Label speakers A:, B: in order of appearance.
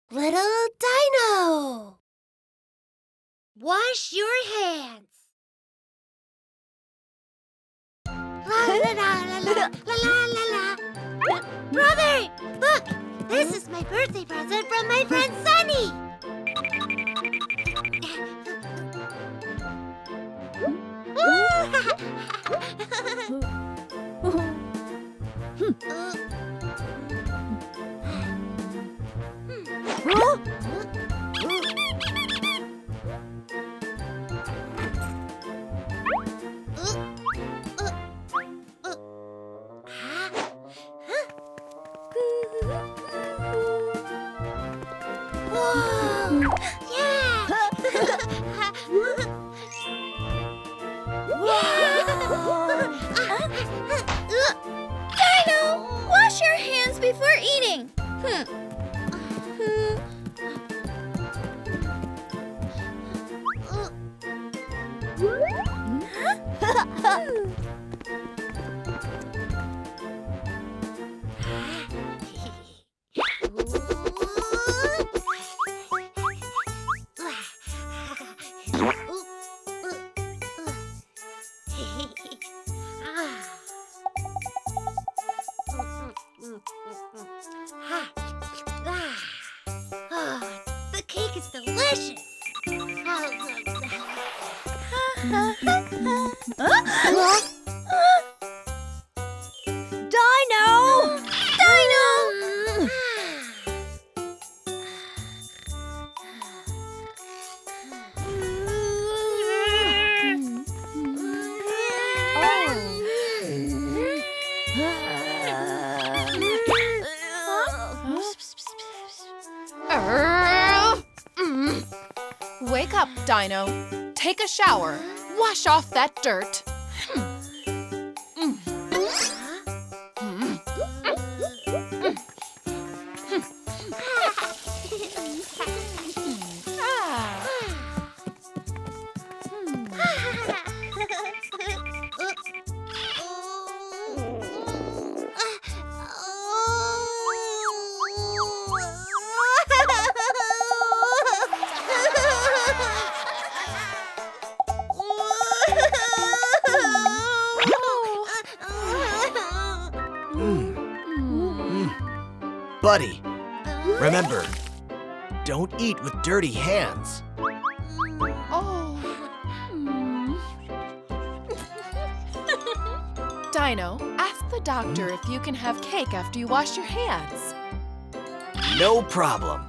A: Little Dino! Wash your hands. La la la la la la la la. Brother, look! This is my birthday present from my friend Sunny. Whoa! Yeah!
B: Dino, wash your hands before eating.
A: The cake is delicious.
B: Dino! Dino!
C: Wake up, Dino. Take a shower. Wash off that dirt.
D: Buddy, remember, don't eat with dirty hands.
C: Dino, ask the doctor if you can have cake after you wash your hands.
D: No problem.